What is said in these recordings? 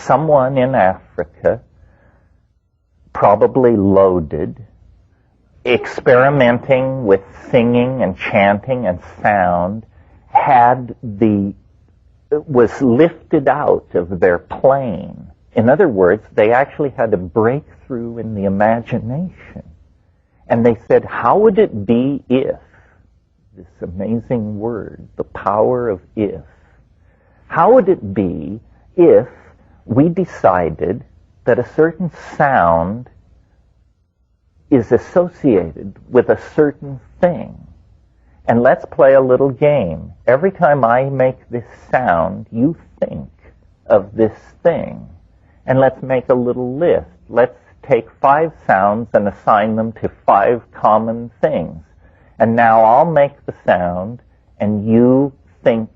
someone in Africa, probably loaded, experimenting with singing and chanting and sound, was lifted out of their plane. In other words, they actually had a breakthrough in the imagination. And they said, how would it be if, this amazing word, the power of if, how would it be if we decided that a certain sound is associated with a certain thing? And let's play a little game. Every time I make this sound, you think of this thing. And let's make a little list. Let's take 5 sounds and assign them to 5 common things. And now I'll make the sound, and you think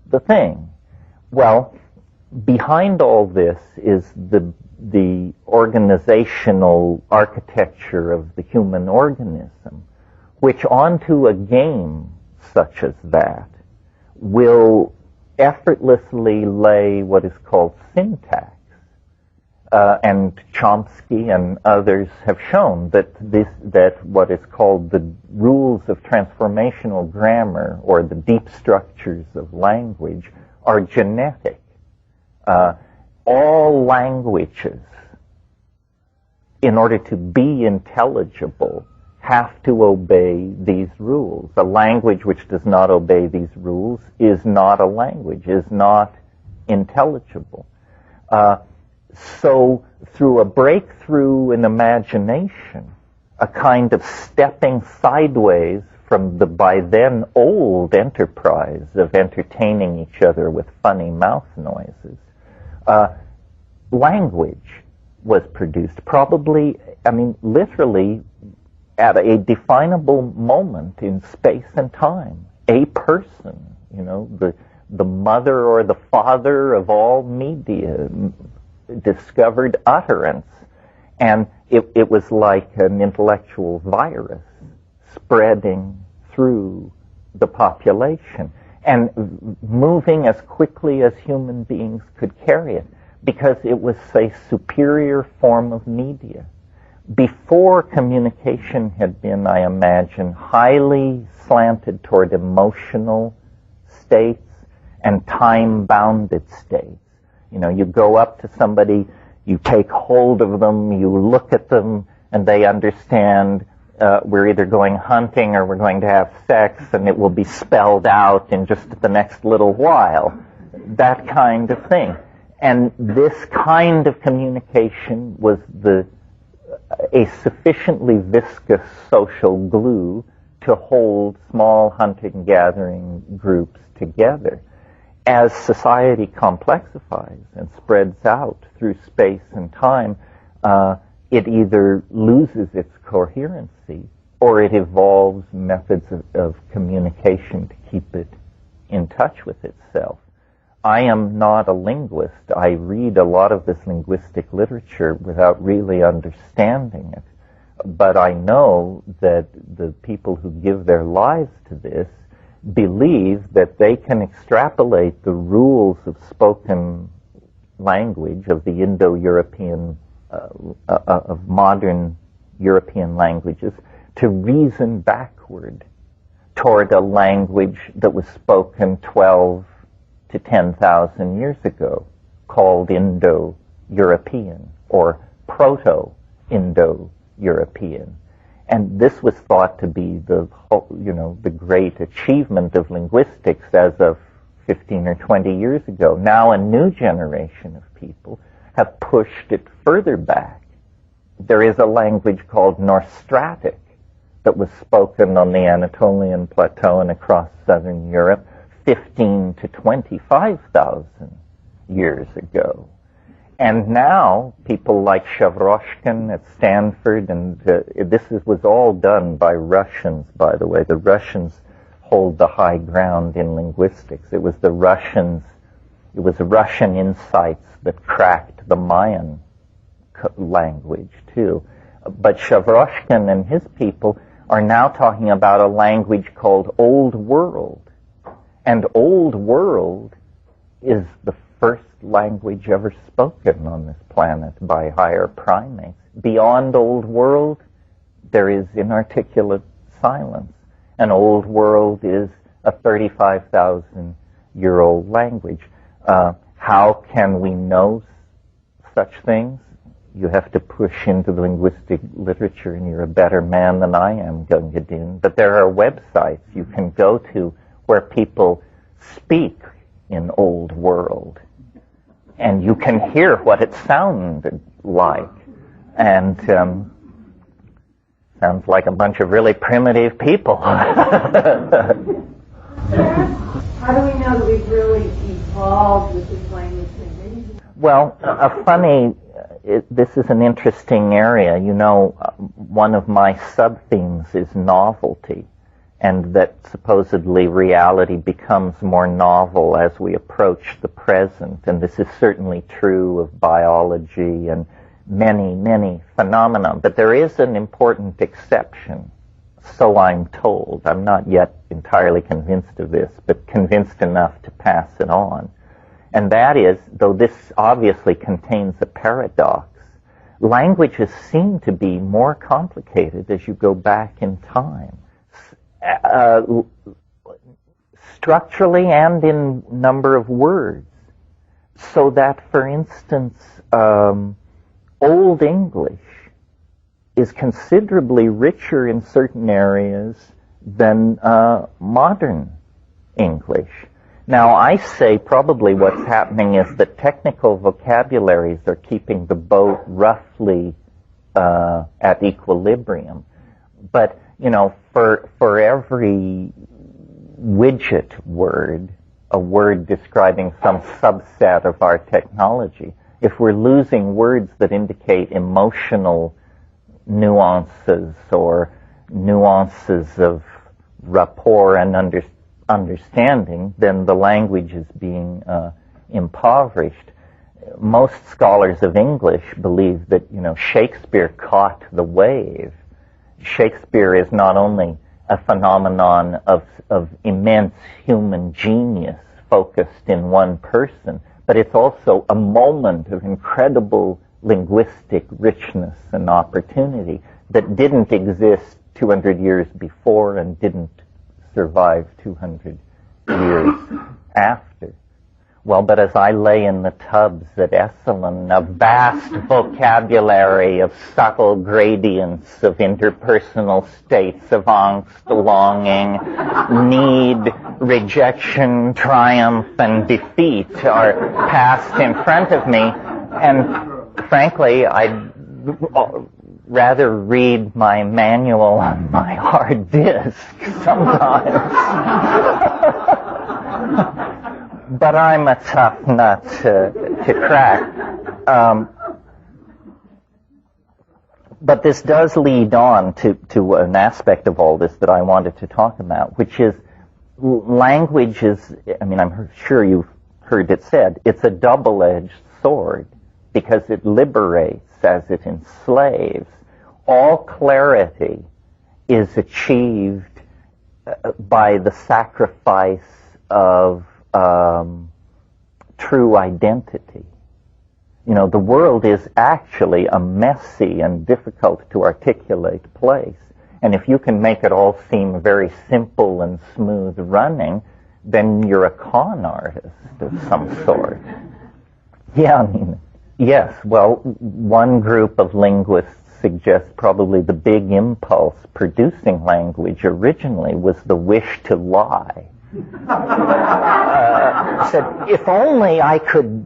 the thing. Well, behind all this is the organizational architecture of the human organism, which onto a game such as that will effortlessly lay what is called syntax. And Chomsky and others have shown that what is called the rules of transformational grammar, or the deep structures of language, are genetic. All languages, in order to be intelligible, have to obey these rules. A language which does not obey these rules is not a language, is not intelligible. So through a breakthrough in imagination, a kind of stepping sideways from the by then old enterprise of entertaining each other with funny mouth noises, language was produced, probably, literally at a definable moment in space and time. A person, the mother or the father of all media, discovered utterance. And it was like an intellectual virus spreading through the population and moving as quickly as human beings could carry it, because it was a superior form of media. Before, communication had been, I imagine, highly slanted toward emotional states and time-bounded states. You go up to somebody, you take hold of them, you look at them, and they understand we're either going hunting or we're going to have sex, and it will be spelled out in just the next little while. That kind of thing. And this kind of communication was a sufficiently viscous social glue to hold small hunting-gathering groups together. As society complexifies and spreads out through space and time, it either loses its coherency or it evolves methods of communication to keep it in touch with itself. I am not a linguist. I read a lot of this linguistic literature without really understanding it. But I know that the people who give their lives to this believe that they can extrapolate the rules of spoken language, of the Indo-European, of modern European languages, to reason backward toward a language that was spoken 12 to 10,000 years ago, called Indo-European or Proto-Indo-European. And this was thought to be the great achievement of linguistics as of 15 or 20 years ago. Now a new generation of people have pushed it further back. There is a language called Nostratic that was spoken on the Anatolian Plateau and across southern Europe 15 to 25,000 years ago. And now, people like Shavroshkin at Stanford, and this was all done by Russians, by the way. The Russians hold the high ground in linguistics. It was Russian insights that cracked the Mayan language, too. But Shavroshkin and his people are now talking about a language called Old World. And Old World is the first language ever spoken on this planet by higher primates. Beyond Old World, there is inarticulate silence. And Old World is a 35,000-year-old language. How can we know such things? You have to push into the linguistic literature, and you're a better man than I am, Gunga Din. But there are websites you can go to where people speak in Old World, and you can hear what it sounded like. And sounds like a bunch of really primitive people. How do we know that we've really evolved with this language thing? Well, this is an interesting area. You know, one of my sub-themes is novelty, and that supposedly reality becomes more novel as we approach the present. And this is certainly true of biology and many, many phenomena. But there is an important exception, so I'm told. I'm not yet entirely convinced of this, but convinced enough to pass it on. And that is, though this obviously contains a paradox, languages seem to be more complicated as you go back in time. Structurally and in number of words. So that, for instance, Old English is considerably richer in certain areas than modern English. Now, I say probably what's happening is that technical vocabularies are keeping the boat roughly at equilibrium. But, you know, for every widget word, a word describing some subset of our technology, if we're losing words that indicate emotional nuances or nuances of rapport and understanding, then the language is being impoverished. Most scholars of English believe that, you know, Shakespeare caught the wave. Shakespeare is not only a phenomenon of immense human genius focused in one person, but it's also a moment of incredible linguistic richness and opportunity that didn't exist 200 years before and didn't survive 200 years after. Well, but as I lay in the tubs at Esalen, a vast vocabulary of subtle gradients of interpersonal states of angst, longing, need, rejection, triumph, and defeat are passed in front of me, and frankly, I'd rather read my manual on my hard disk sometimes. But I'm a tough nut to crack. But this does lead on to an aspect of all this that I wanted to talk about, which is language is, I mean, I'm sure you've heard it said, it's a double-edged sword because it liberates as it enslaves. All clarity is achieved by the sacrifice of true identity. You know, the world is actually a messy and difficult to articulate place. And if you can make it all seem very simple and smooth running, then you're a con artist of some sort. Yeah, I mean, yes, well, one group of linguists suggests probably the big impulse producing language originally was the wish to lie. Said, if only I could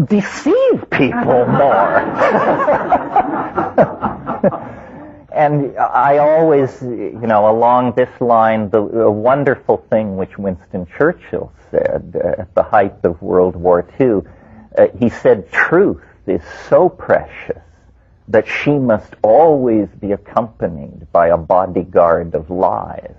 deceive people more. And I always, you know, along this line, the wonderful thing which Winston Churchill said at the height of World War II, he said, truth is so precious that she must always be accompanied by a bodyguard of lies.